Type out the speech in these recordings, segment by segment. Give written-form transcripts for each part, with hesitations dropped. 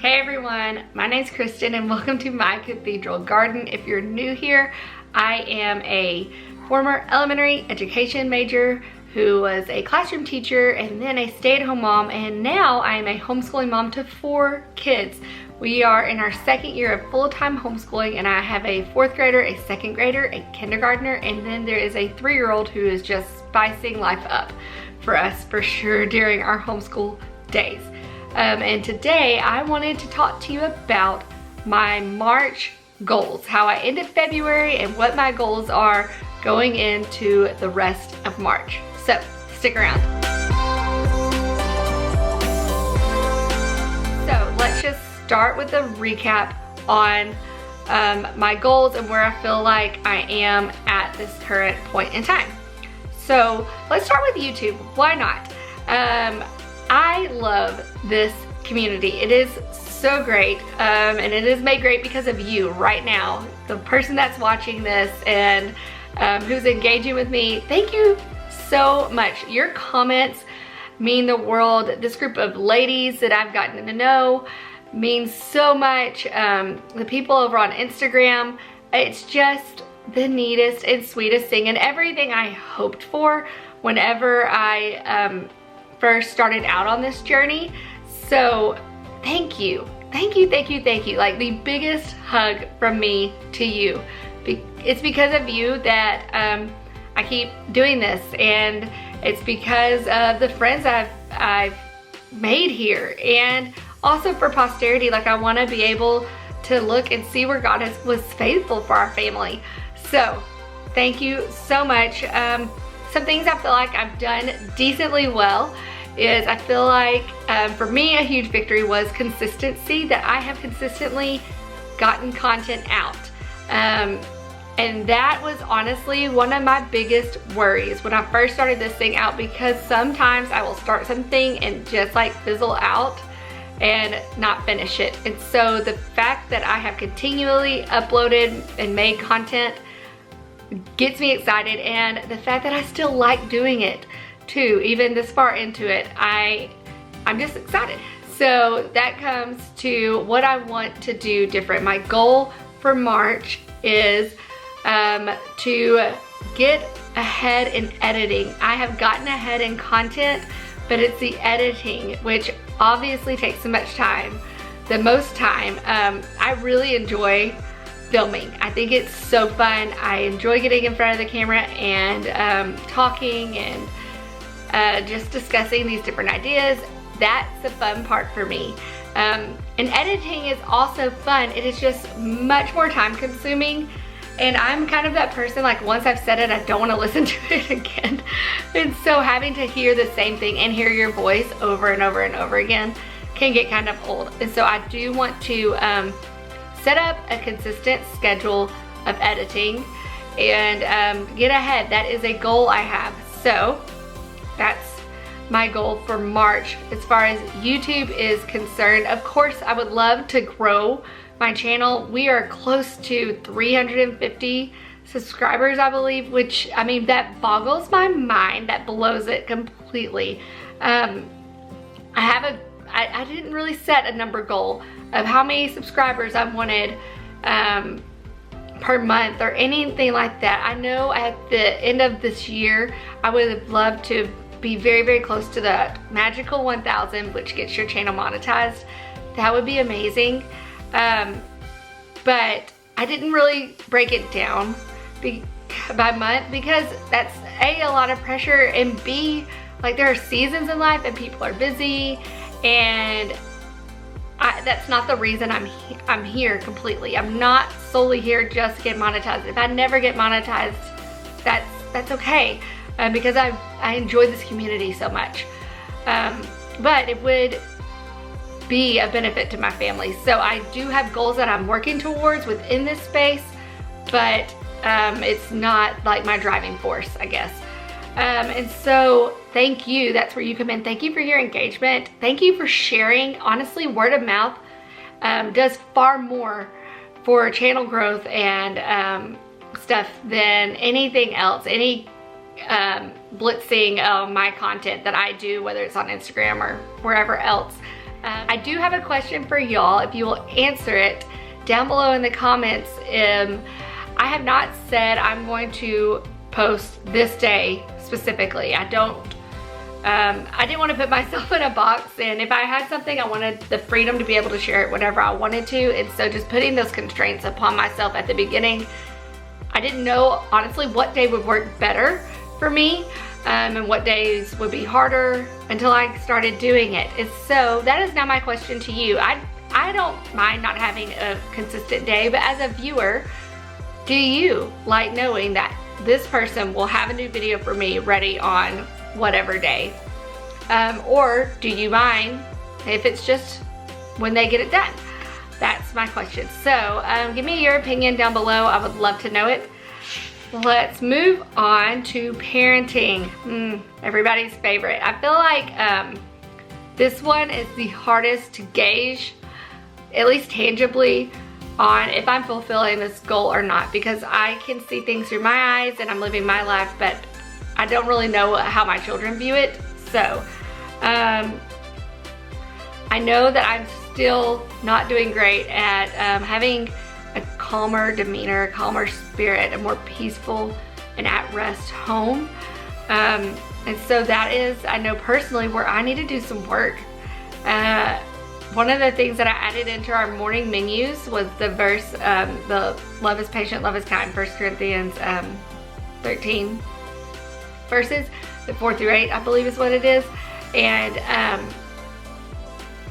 Hey everyone, my name's Kristen and welcome to my Cathedral Garden. If you're new here, I am a former elementary education major who was a classroom teacher and then a stay-at-home mom, and now I am a homeschooling mom to 4 kids. We are in our second year of full-time homeschooling, and I have a 4th grader, a 2nd grader, a kindergartner, and then there is a 3-year-old who is just spicing life up for us for sure during our homeschool days. And today I wanted to talk to you about my March goals, how I ended February and what my goals are going into the rest of March. So stick around. So let's just start with a recap on my goals and where I feel like I am at this current point in time. So let's start with YouTube. Why not? I love this community. It is so great, and it is made great because of you right now, the person that's watching this and who's engaging with me. Thank you so much. Your comments mean the world. This group of ladies that I've gotten to know means so much. The people over on Instagram, it's just the neatest and sweetest thing, and everything I hoped for whenever I first started out on this journey. So thank you. Thank you, thank you, thank you. Like, the biggest hug from me to you. It's because of you that I keep doing this, and it's because of the friends I've made here, and also for posterity. Like, I want to be able to look and see where God was faithful for our family. So thank you so much. Some things I feel like I've done decently well is I feel like for me a huge victory was consistency, that I have consistently gotten content out. And that was honestly one of my biggest worries when I first started this thing out, because sometimes I will start something and just like fizzle out and not finish it. And so the fact that I have continually uploaded and made content gets me excited, and the fact that I still like doing it too, even this far into it, I'm just excited. So that comes to what I want to do different. My goal for March is to get ahead in editing. I have gotten ahead in content, but it's the editing, which obviously takes so much time, the most time. I really enjoy filming. I think it's so fun. I enjoy getting in front of the camera and talking and just discussing these different ideas. That's the fun part for me. And editing is also fun. It is just much more time consuming, and I'm kind of that person, like, once I've said it, I don't want to listen to it again. And so having to hear the same thing and hear your voice over and over and over again can get kind of old. And so I do want to set up a consistent schedule of editing and get ahead. That is a goal I have. So that's my goal for March as far as YouTube is concerned. Of course, I would love to grow my channel. We are close to 350 subscribers, I believe, which, I mean, that boggles my mind. That blows it completely. I didn't really set a number goal of how many subscribers I wanted per month or anything like that. I know at the end of this year, I would have loved to be very, very close to the magical 1,000, which gets your channel monetized. That would be amazing. But I didn't really break it down by month, because that's A, a lot of pressure, and B, like, there are seasons in life and people are busy, and that's not the reason I'm here completely. I'm not solely here just to get monetized. If I never get monetized, that's okay, because I enjoy this community so much. But it would be a benefit to my family. So I do have goals that I'm working towards within this space, but it's not like my driving force, I guess. And so thank you. That's where you come in. Thank you for your engagement. Thank you for sharing. Honestly, word of mouth does far more for channel growth and stuff than anything else, any blitzing my content that I do, whether it's on Instagram or wherever else. I do have a question for y'all, if you will answer it down below in the comments. I have not said I'm going to post this day specifically. I didn't want to put myself in a box, and if I had something, I wanted the freedom to be able to share it whenever I wanted to, and so just putting those constraints upon myself at the beginning, I didn't know honestly what day would work better for me, and what days would be harder until I started doing it. And so that is now my question to you. I don't mind not having a consistent day, but as a viewer, do you like knowing that this person will have a new video for me ready on whatever day? Or do you mind if it's just when they get it done? That's my question. So give me your opinion down below. I would love to know it. Let's move on to parenting. Everybody's favorite. I feel like this one is the hardest to gauge, at least tangibly, on if I'm fulfilling this goal or not, because I can see things through my eyes and I'm living my life, but I don't really know how my children view it. So I know that I'm still not doing great at having a calmer demeanor, a calmer spirit, a more peaceful and at rest home. And so that is, I know personally, where I need to do some work. One of the things that I added into our morning menus was the verse, the love is patient, love is kind, 1 Corinthians 13 verses, the 4 through 8, I believe is what it is. And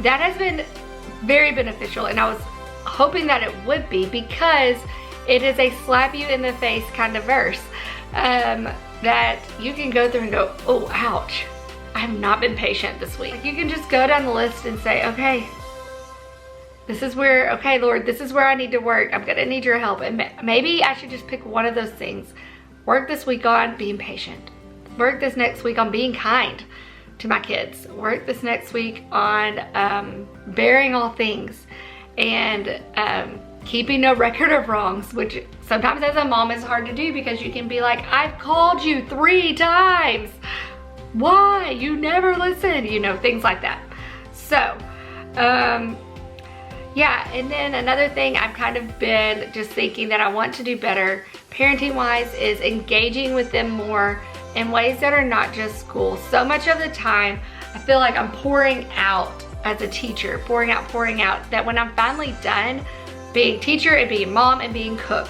that has been very beneficial, and I was hoping that it would be, because it is a slap you in the face kind of verse that you can go through and go, oh, ouch, I have not been patient this week. You can just go down the list and say, okay, this is where, okay, Lord, this is where I need to work. I'm gonna need your help. And maybe I should just pick one of those things. Work this week on being patient. Work this next week on being kind to my kids. Work this next week on bearing all things, and keeping no record of wrongs, which sometimes as a mom is hard to do, because you can be like, I've called you 3 times. Why? You never listen, you know, things like that. So, yeah, and then another thing I've kind of been just thinking that I want to do better parenting wise is engaging with them more in ways that are not just school. So much of the time, I feel like I'm pouring out as a teacher, pouring out, that when I'm finally done being teacher and being mom and being cook,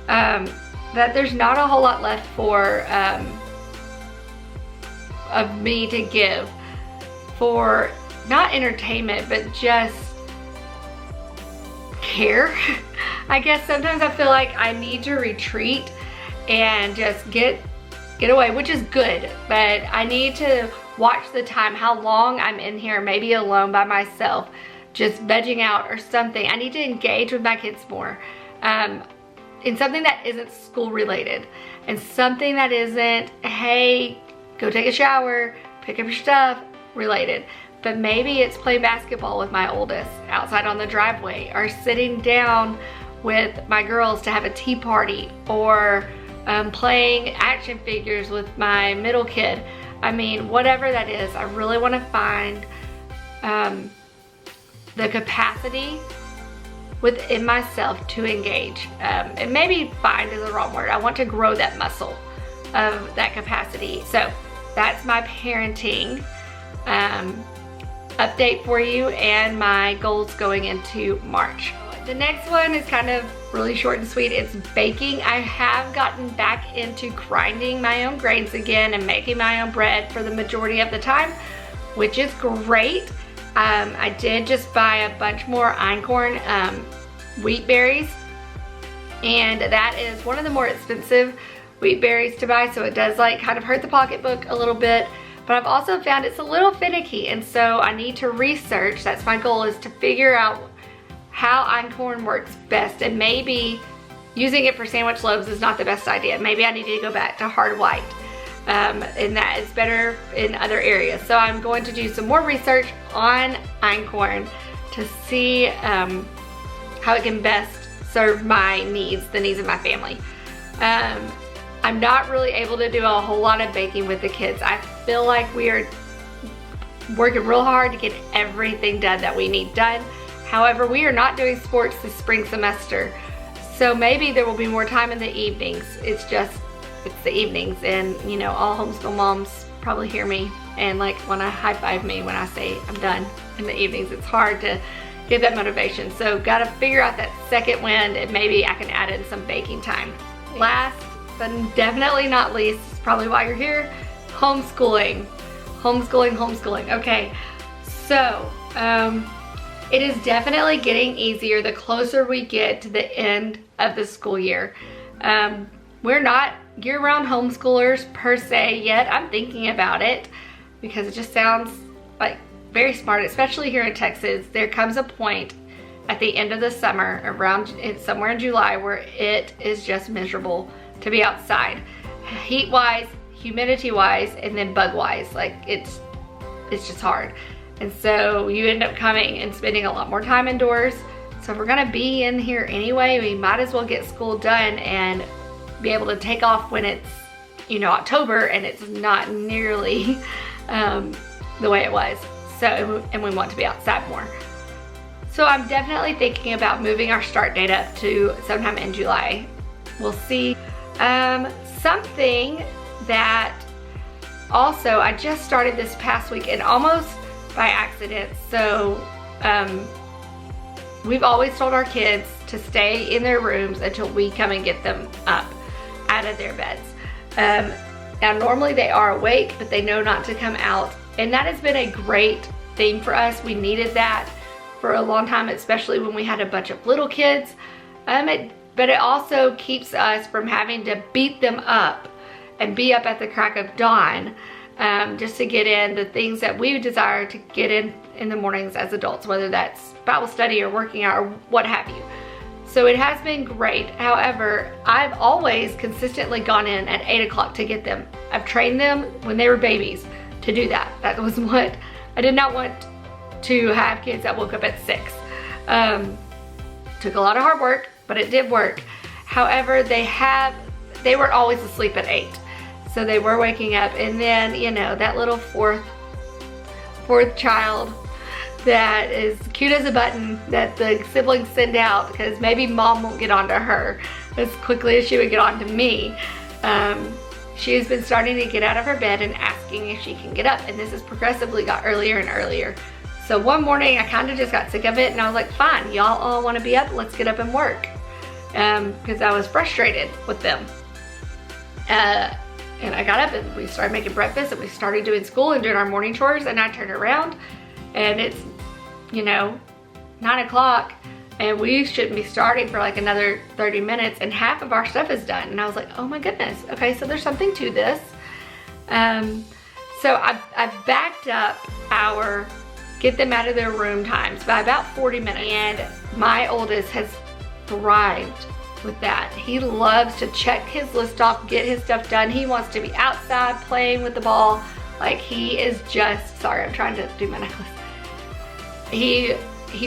that there's not a whole lot left for of me to give for not entertainment, but just care. I guess sometimes I feel like I need to retreat and just get away, which is good, but I need to watch the time, how long I'm in here, maybe alone by myself, just vegging out or something. I need to engage with my kids more in something that isn't school related, and something that isn't, hey, go take a shower, pick up your stuff related. But maybe it's playing basketball with my oldest outside on the driveway, or sitting down with my girls to have a tea party, or playing action figures with my middle kid. I mean, whatever that is, I really want to find the capacity within myself to engage. And maybe find is the wrong word. I want to grow that muscle of that capacity. So that's my parenting update for you, and my goals going into March. The next one is kind of really short and sweet. It's baking. I have gotten back into grinding my own grains again and making my own bread for the majority of the time, which is great. I did just buy a bunch more einkorn wheat berries, and that is one of the more expensive wheat berries to buy, so it does like kind of hurt the pocketbook a little bit. But I've also found it's a little finicky, and so I need to research. That's my goal, is to figure out how einkorn works best, and maybe using it for sandwich loaves is not the best idea. Maybe I need to go back to hard white, and that is better in other areas. So I'm going to do some more research on einkorn to see how it can best serve my needs, the needs of my family. I'm not really able to do a whole lot of baking with the kids. I feel like we are working real hard to get everything done that we need done. However, we are not doing sports this spring semester. So maybe there will be more time in the evenings. It's the evenings, and you know, all homeschool moms probably hear me and like wanna high five me when I say I'm done in the evenings. It's hard to get that motivation. So gotta figure out that second wind, and maybe I can add in some baking time. Last but definitely not least, is probably why you're here, homeschooling. Homeschooling. Okay, so it is definitely getting easier the closer we get to the end of the school year. We're not year-round homeschoolers per se yet. I'm thinking about it because it just sounds like very smart, especially here in Texas. There comes a point at the end of the summer, around somewhere in July, where it is just miserable to be outside, heat-wise, humidity-wise, and then bug-wise. Like it's just hard. And so you end up coming and spending a lot more time indoors. So if we're gonna be in here anyway, we might as well get school done and be able to take off when it's, you know, October and it's not nearly the way it was. So, and we want to be outside more. So I'm definitely thinking about moving our start date up to sometime in July. We'll see. Something that also I just started this past week, and almost by accident. So we've always told our kids to stay in their rooms until we come and get them up out of their beds. Now normally they are awake, but they know not to come out, and that has been a great thing for us. We needed that for a long time, especially when we had a bunch of little kids. But it also keeps us from having to beat them up and be up at the crack of dawn just to get in the things that we desire to get in the mornings as adults, whether that's Bible study or working out or what have you. So it has been great. However, I've always consistently gone in at 8 o'clock to get them. I've trained them when they were babies to do that. That was what I did not want to have kids that woke up at 6. Took a lot of hard work, but it did work. However, they weren't always asleep at 8. So they were waking up, and then, you know, that little fourth child that is cute as a button that the siblings send out because maybe mom won't get onto her as quickly as she would get onto me. She has been starting to get out of her bed and asking if she can get up, and this has progressively got earlier and earlier. So one morning I kind of just got sick of it, and I was like, fine, y'all all want to be up, let's get up and work. Because I was frustrated with them. And I got up and we started making breakfast, and we started doing school and doing our morning chores, and I turned around and it's, you know, 9 o'clock, and we shouldn't be starting for like another 30 minutes, and half of our stuff is done. And I was like, oh my goodness, okay, so there's something to this. So I've backed up our get them out of their room times by about 40 minutes. And my oldest has thrived with that. He loves to check his list off, get his stuff done. He wants to be outside playing with the ball. Like he is just, sorry, I'm trying to do my necklace. He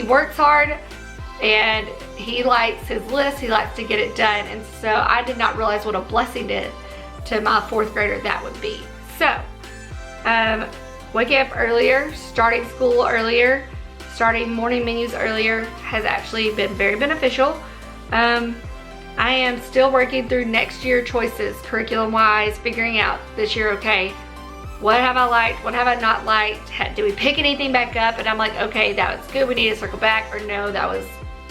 works hard, and he likes his list. He likes to get it done. And so I did not realize what a blessing to my 4th grader that would be. So, waking up earlier, starting school earlier, starting morning menus earlier has actually been very beneficial. I am still working through next year choices, curriculum-wise, figuring out this year, okay, what have I liked, what have I not liked, do we pick anything back up? And I'm like, okay, that was good, we need to circle back, or no, that was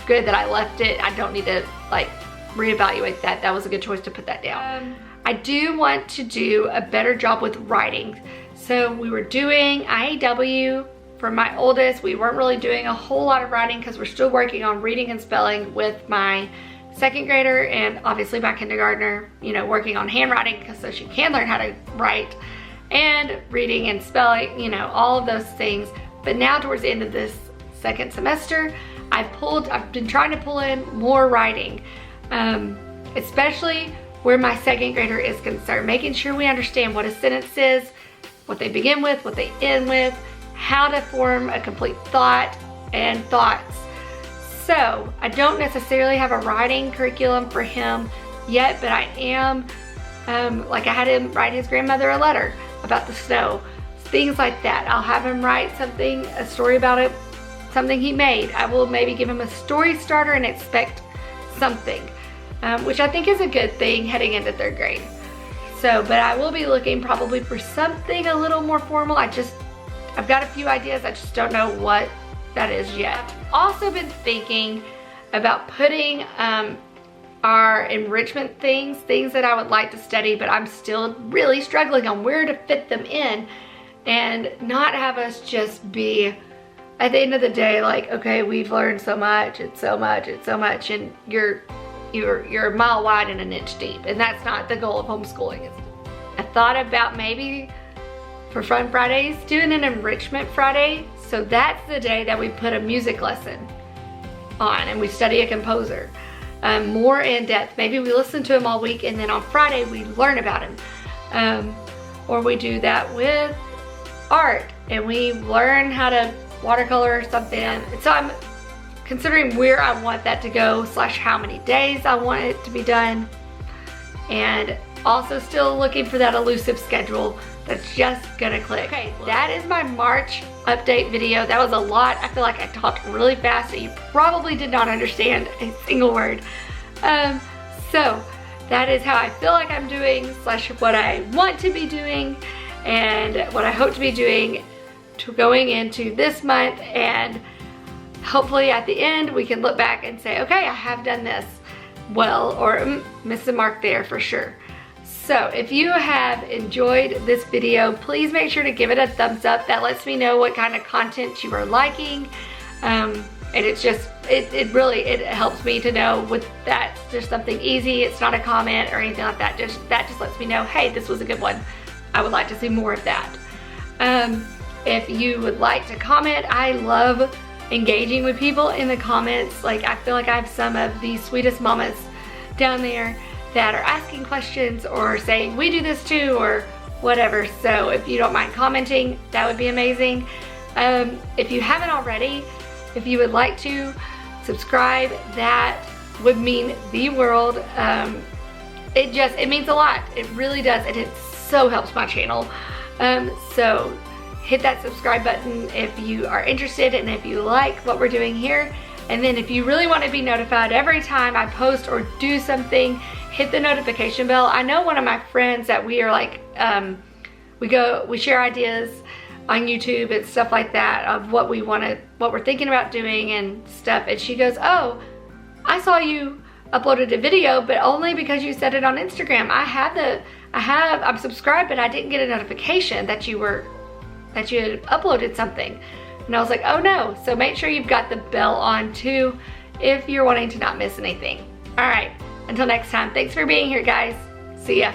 good that I left it, I don't need to like reevaluate that. That was a good choice to put that down. I do want to do a better job with writing. So we were doing IAW for my oldest. We weren't really doing a whole lot of writing because we're still working on reading and spelling with my 2nd grader, and obviously my kindergartner, you know, working on handwriting so she can learn how to write, and reading and spelling, you know, all of those things. But now towards the end of this 2nd semester, I've been trying to pull in more writing, especially where my 2nd grader is concerned, making sure we understand what a sentence is, what they begin with, what they end with, how to form a complete thought and thoughts. So I don't necessarily have a writing curriculum for him yet, but I am, like I had him write his grandmother a letter about the snow, things like that. I'll have him write something, a story about it, something he made. I will maybe give him a story starter and expect something, which I think is a good thing heading into 3rd grade. So, but I will be looking probably for something a little more formal. I've got a few ideas, I just don't know what that is yet. I've also been thinking about putting our enrichment things that I would like to study, but I'm still really struggling on where to fit them in and not have us just be, at the end of the day, like, okay, we've learned so much, it's so much, and you're a mile wide and an inch deep, and that's not the goal of homeschooling. I thought about maybe for Fun Fridays doing an Enrichment Friday. So that's the day that we put a music lesson on and we study a composer more in depth. Maybe we listen to him all week and then on Friday we learn about him. Or we do that with art and we learn how to watercolor or something. So I'm considering where I want that to go / how many days I want it to be done, and also still looking for that elusive schedule that's just gonna click. Okay, that is my March update video. That was a lot. I feel like I talked really fast so you probably did not understand a single word. So that is how I feel like I'm doing / what I want to be doing and what I hope to be doing to going into this month, and hopefully at the end we can look back and say, okay, I have done this well, or missed the mark there for sure. So if you have enjoyed this video, please make sure to give it a thumbs up. That lets me know what kind of content you are liking. And it's just, it really helps me to know with that just something easy. It's not a comment or anything like that. That just lets me know, hey, this was a good one. I would like to see more of that. If you would like to comment, I love engaging with people in the comments. Like, I feel like I have some of the sweetest mamas down there that are asking questions or saying we do this too or whatever. So if you don't mind commenting, that would be amazing. If you haven't already, if you would like to subscribe, that would mean the world. It means a lot. It really does, and it so helps my channel. So hit that subscribe button if you are interested and if you like what we're doing here. And then if you really want to be notified every time I post or do something, hit the notification bell. I know one of my friends that we are like, we share ideas on YouTube and stuff like that of what we're thinking about doing and stuff. And she goes, oh, I saw you uploaded a video, but only because you said it on Instagram. I'm subscribed, but I didn't get a notification that you had uploaded something. And I was like, oh no. So make sure you've got the bell on too if you're wanting to not miss anything. All right, until next time, thanks for being here, guys. See ya.